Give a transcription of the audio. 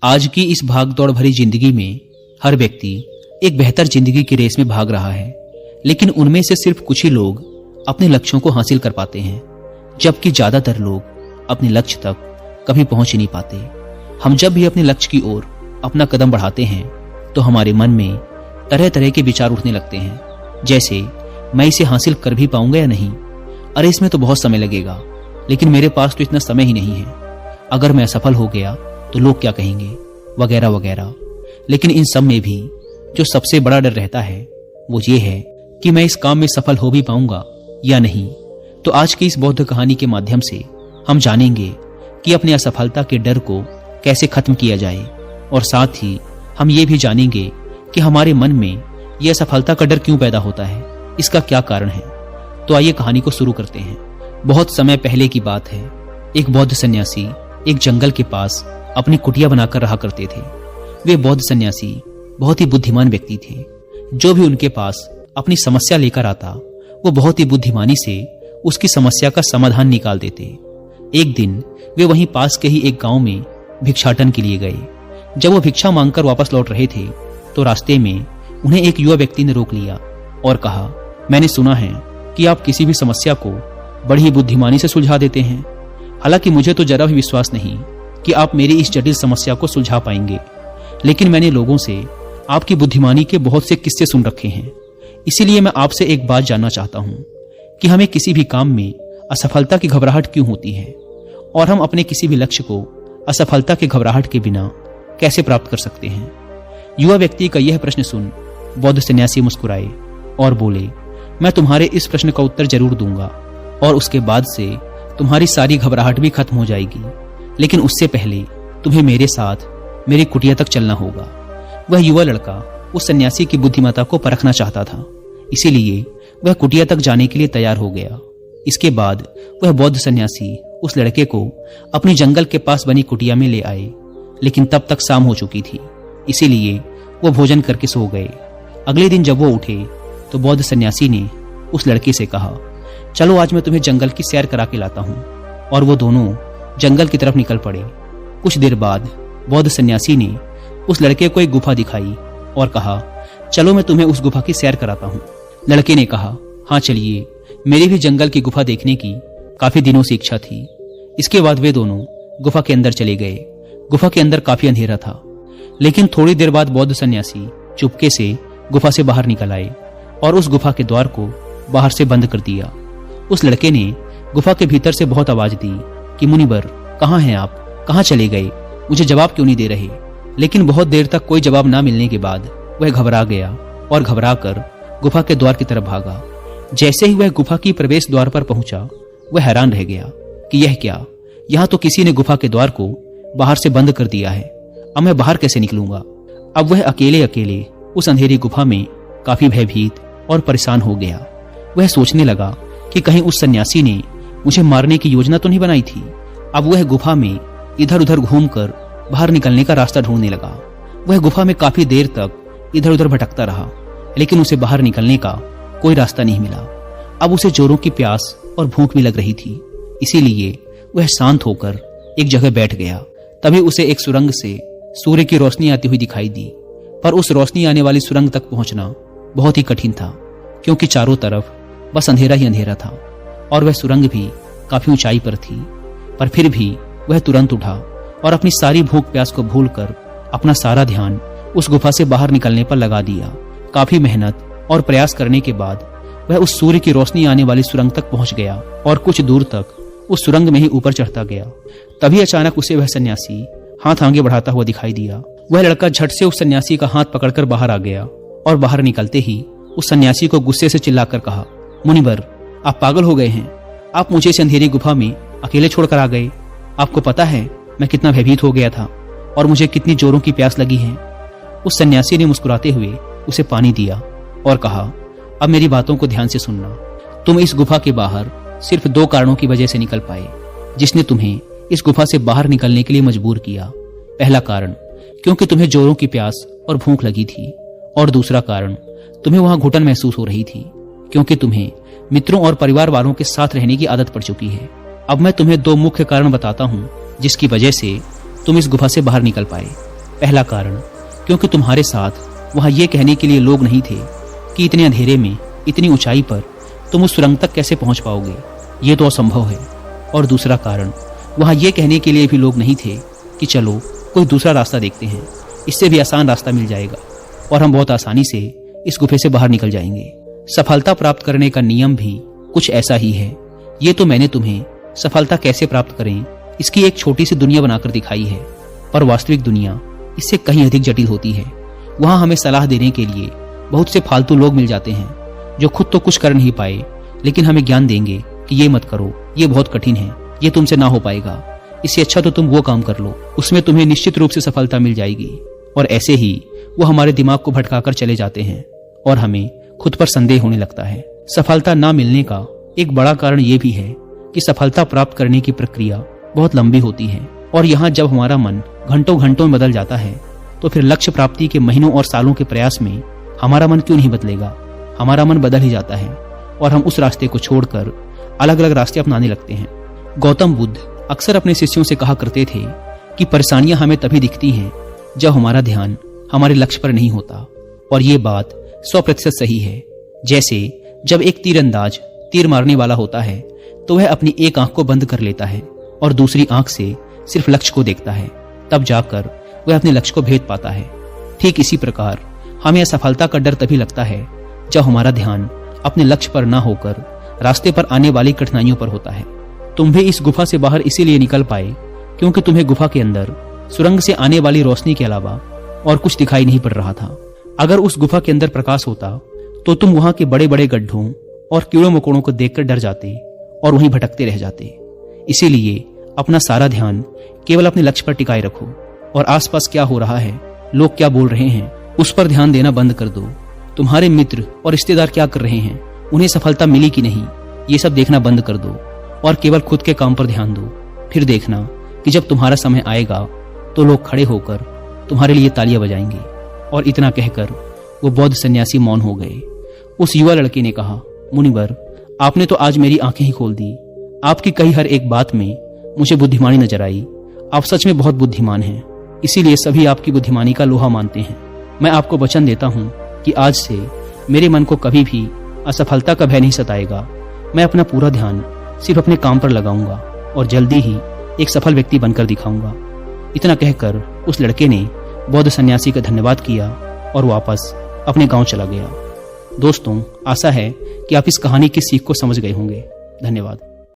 आज की इस भागदौड़ भरी जिंदगी में हर व्यक्ति एक बेहतर जिंदगी की रेस में भाग रहा है, लेकिन उनमें से सिर्फ कुछ ही लोग अपने लक्ष्यों को हासिल कर पाते हैं, जबकि ज्यादातर लोग अपने लक्ष्य तक कभी पहुंच ही नहीं पाते। हम जब भी अपने लक्ष्य की ओर अपना कदम बढ़ाते हैं तो हमारे मन में तरह तरह के विचार उठने लगते हैं, जैसे मैं इसे हासिल कर भी पाऊंगा या नहीं, अरे इसमें तो बहुत समय लगेगा, लेकिन मेरे पास तो इतना समय ही नहीं है, अगर मैं असफल हो गया तो लोग क्या कहेंगे, वगैरह वगैरह। लेकिन इन सब में भी जो सबसे बड़ा डर रहता है वो ये है कि मैं इस काम में सफल हो भी पाऊंगा या नहीं। तो आज की इस बौद्ध कहानी के माध्यम से हम जानेंगे कि अपनी असफलता के डर को कैसे खत्म किया जाए, और साथ ही हम ये भी जानेंगे कि हमारे मन में यह असफलता का डर क्यों पैदा होता है, इसका क्या कारण है। तो आइए कहानी को शुरू करते हैं। बहुत समय पहले की बात है। एक बौद्ध सन्यासी एक जंगल के पास अपनी कुटिया बनाकर रहा करते थे। वे बौद्ध सन्यासी बहुत ही बुद्धिमान व्यक्ति थे। जो भी उनके पास अपनी समस्या लेकर आता वो बहुत ही बुद्धिमानी से उसकी समस्या का समाधान निकाल देते। एक दिन वे वहीं पास के ही एक गांव में भिक्षाटन के लिए गए। जब वो भिक्षा मांगकर वापस लौट रहे थे तो रास्ते में उन्हें एक युवा व्यक्ति ने रोक लिया और कहा, मैंने सुना है कि आप किसी भी समस्या को बड़ी ही बुद्धिमानी से सुलझा देते हैं। हालांकि मुझे तो जरा भी विश्वास नहीं कि आप मेरी इस जटिल समस्या को सुलझा पाएंगे, लेकिन मैंने लोगों से आपकी बुद्धिमानी के बहुत से किस्से सुन रखे हैं। इसीलिए मैं आपसे एक बात जानना चाहता हूं कि हमें किसी भी काम में असफलता की घबराहट क्यों होती है, और हम अपने किसी भी लक्ष्य को असफलता की घबराहट के बिना कैसे प्राप्त कर सकते हैं। युवा व्यक्ति का यह प्रश्न सुन बौद्ध सन्यासी मुस्कुराए और बोले, मैं तुम्हारे इस प्रश्न का उत्तर जरूर दूंगा, और उसके बाद से तुम्हारी सारी घबराहट भी खत्म हो जाएगी, लेकिन उससे पहले तुम्हें मेरे साथ मेरी कुटिया तक चलना होगा। वह युवा लड़का उस सन्यासी की बुद्धिमत्ता को परखना चाहता था, इसीलिए वह कुटिया तक जाने के लिए तैयार हो गया। इसके बाद वह बौद्ध सन्यासी उस लड़के को अपनी जंगल के पास बनी कुटिया में ले आए, लेकिन तब तक शाम हो चुकी थी, इसीलिए वो भोजन करके सो गए। अगले दिन जब वो उठे तो बौद्ध सन्यासी ने उस लड़के से कहा, चलो आज मैं तुम्हें जंगल की सैर करा के लाता हूं। और वो दोनों जंगल की तरफ निकल पड़े। कुछ देर बाद बौद्ध सन्यासी ने उस लड़के को एक गुफा दिखाई और कहा, चलो मैं तुम्हें उस गुफा की सैर कराता हूं। लड़के ने कहा, हाँ चलिए, मेरी भी जंगल की गुफा देखने की काफी दिनों से इच्छा थी। इसके बाद वे दोनों गुफा के अंदर चले गए। गुफा के अंदर काफी अंधेरा था, लेकिन थोड़ी देर बाद बौद्ध सन्यासी चुपके से गुफा से बाहर निकल आए और उस गुफा के द्वार को बाहर से बंद कर दिया। उस लड़के ने गुफा के भीतर से बहुत आवाज दी कि मुनिवर, कहाँ हैं आप, कहाँ चले गए, मुझे जवाब क्यों नहीं दे रहे। लेकिन बहुत देर तक कोई जवाब ना मिलने के बाद वह घबरा गया और घबराकर गुफा के द्वार की तरफ भागा। जैसे ही वह गुफा की प्रवेश द्वार पर पहुंचा वह हैरान रह गया कि यह क्या, यहाँ तो किसी ने गुफा के द्वार को बाहर से बंद कर दिया है, अब मैं बाहर कैसे निकलूंगा। अब वह अकेले अकेले उस अंधेरी गुफा में काफी भयभीत और परेशान हो गया। वह सोचने लगा कि कहीं उस सन्यासी ने मुझे मारने की योजना तो नहीं बनाई थी। अब वह गुफा में इधर उधर घूमकर बाहर निकलने का रास्ता ढूंढने लगा। वह गुफा में काफी देर तक इधर उधर भटकता रहा, लेकिन उसे बाहर निकलने का कोई रास्ता नहीं मिला। अब उसे जोरों की प्यास और भूख भी लग रही थी, इसीलिए वह शांत होकर एक जगह बैठ गया। तभी उसे एक सुरंग से सूर्य की रोशनी आती हुई दिखाई दी, पर उस रोशनी आने वाली सुरंग तक पहुंचना बहुत ही कठिन था, क्योंकि चारों तरफ बस अंधेरा ही अंधेरा था और वह सुरंग भी काफी ऊंचाई पर थी। पर फिर भी वह तुरंत उठा और अपनी सारी भूख प्यास को भूलकर अपना सारा ध्यान उस गुफा से बाहर निकलने पर लगा दिया। काफी मेहनत और प्रयास करने के बाद वह उस सूर्य की रोशनी आने वाली सुरंग तक पहुंच गया और कुछ दूर तक उस सुरंग में ही ऊपर चढ़ता गया। तभी अचानक उसे वह सन्यासी हाथ आगे बढ़ाता हुआ दिखाई दिया। वह लड़का झट से उस सन्यासी का हाथ पकड़कर बाहर आ गया और बाहर निकलते ही उस सन्यासी को गुस्से से चिल्लाकर कहा, मुनिवर, आप पागल हो गए हैं, आप मुझे इस अंधेरी गुफा में अकेले छोड़कर आ गए। आपको पता है मैं कितना भयभीत हो गया था और मुझे कितनी जोरों की प्यास लगी है। उस सन्यासी ने मुस्कुराते हुए उसे पानी दिया और कहा, अब मेरी बातों को ध्यान से सुनना। तुम इस गुफा के बाहर सिर्फ 2 कारणों की वजह से निकल पाए, जिसने तुम्हें इस गुफा से बाहर निकलने के लिए मजबूर किया। पहला कारण, क्योंकि तुम्हें जोरों की प्यास और भूख लगी थी, और दूसरा कारण, तुम्हें वहां घुटन महसूस हो रही थी, क्योंकि तुम्हें मित्रों और परिवार वालों के साथ रहने की आदत पड़ चुकी है। अब मैं तुम्हें 2 मुख्य कारण बताता हूँ जिसकी वजह से तुम इस गुफा से बाहर निकल पाए? पहला कारण, क्योंकि तुम्हारे साथ वहां ये कहने के लिए लोग नहीं थे कि इतने अंधेरे में इतनी ऊंचाई पर तुम उस सुरंग तक कैसे पहुंच पाओगे, ये तो असंभव है। और दूसरा कारण, वहां ये कहने के लिए भी लोग नहीं थे कि चलो कोई दूसरा रास्ता देखते हैं, इससे भी आसान रास्ता मिल जाएगा और हम बहुत आसानी से इस गुफे से बाहर निकल जाएंगे। सफलता प्राप्त करने का नियम भी कुछ ऐसा ही है। ये तो मैंने तुम्हें सफलता कैसे प्राप्त करें इसकी एक छोटी सी दुनिया बनाकर दिखाई है, पर वास्तविक दुनिया इससे कहीं अधिक जटिल होती है। वहां हमें सलाह देने के लिए बहुत से फालतू लोग मिल जाते हैं जो खुद तो कुछ कर नहीं पाए, लेकिन हमें ज्ञान देंगे कि ये मत करो, ये बहुत कठिन है, ये तुमसे ना हो पाएगा, इससे अच्छा तो तुम वो काम कर लो, उसमें तुम्हें निश्चित रूप से सफलता मिल जाएगी। और ऐसे ही वो हमारे दिमाग को भटकाकर चले जाते हैं और हमें खुद पर संदेह होने लगता है। सफलता ना मिलने का एक बड़ा कारण ये भी है कि सफलता प्राप्त करने की प्रक्रिया बहुत लंबी होती है, और यहाँ जब हमारा मन घंटों घंटों में बदल जाता है तो फिर लक्ष्य प्राप्ति के महीनों और सालों के प्रयास में हमारा मन क्यों नहीं बदलेगा? हमारा मन बदल ही जाता है और हम उस रास्ते को छोड़कर अलग अलग रास्ते अपनाने लगते हैं। गौतम बुद्ध अक्सर अपने शिष्यों से कहा करते थे कि परेशानियां हमें तभी दिखती हैं जब हमारा ध्यान हमारे लक्ष्य पर नहीं होता, और ये बात 100% सही है। जैसे जब एक तीरंदाज तीर मारने वाला होता है तो वह अपनी एक आंख को बंद कर लेता है और दूसरी आंख से सिर्फ लक्ष्य को देखता है, तब जाकर वह अपने लक्ष्य को भेद पाता है। ठीक इसी प्रकार हमें असफलता का डर तभी लगता है जब हमारा ध्यान अपने लक्ष्य पर ना होकर रास्ते पर आने वाली कठिनाइयों पर होता है। तुम भी इस गुफा से बाहर इसीलिए निकल पाए क्योंकि तुम्हें गुफा के अंदर सुरंग से आने वाली रोशनी के अलावा और कुछ दिखाई नहीं पड़ रहा था। अगर उस गुफा के अंदर प्रकाश होता तो तुम वहां के बड़े बड़े गड्ढों और कीड़ों मकोड़ों को देखकर डर जाते और वहीं भटकते रह जाते। इसीलिए अपना सारा ध्यान केवल अपने लक्ष्य पर टिकाए रखो और आसपास क्या हो रहा है, लोग क्या बोल रहे हैं, उस पर ध्यान देना बंद कर दो। तुम्हारे मित्र और रिश्तेदार क्या कर रहे हैं, उन्हें सफलता मिली कि नहीं, ये सब देखना बंद कर दो और केवल खुद के काम पर ध्यान दो। फिर देखना कि जब तुम्हारा समय आएगा तो लोग खड़े होकर तुम्हारे लिए तालियां बजाएंगे। और इतना कहकर वो बौद्ध सन्यासी मौन हो गए। उस युवा लड़के ने कहा, मुनिवर, आपने तो आज मेरी आंखें ही खोल दी। आपकी कही हर एक बात में मुझे बुद्धिमानी नजर आई। आप सच में बहुत बुद्धिमान हैं, इसीलिए सभी आपकी बुद्धिमानी का लोहा मानते हैं। मैं आपको वचन देता हूं कि आज से मेरे मन को कभी भी असफलता का भय नहीं सताएगा। मैं अपना पूरा ध्यान सिर्फ अपने काम पर लगाऊंगा और जल्दी ही एक सफल व्यक्ति बनकर दिखाऊंगा। इतना कहकर उस लड़के ने बौद्ध सन्यासी का धन्यवाद किया और वापस अपने गांव चला गया। दोस्तों, आशा है कि आप इस कहानी की सीख को समझ गए होंगे। धन्यवाद।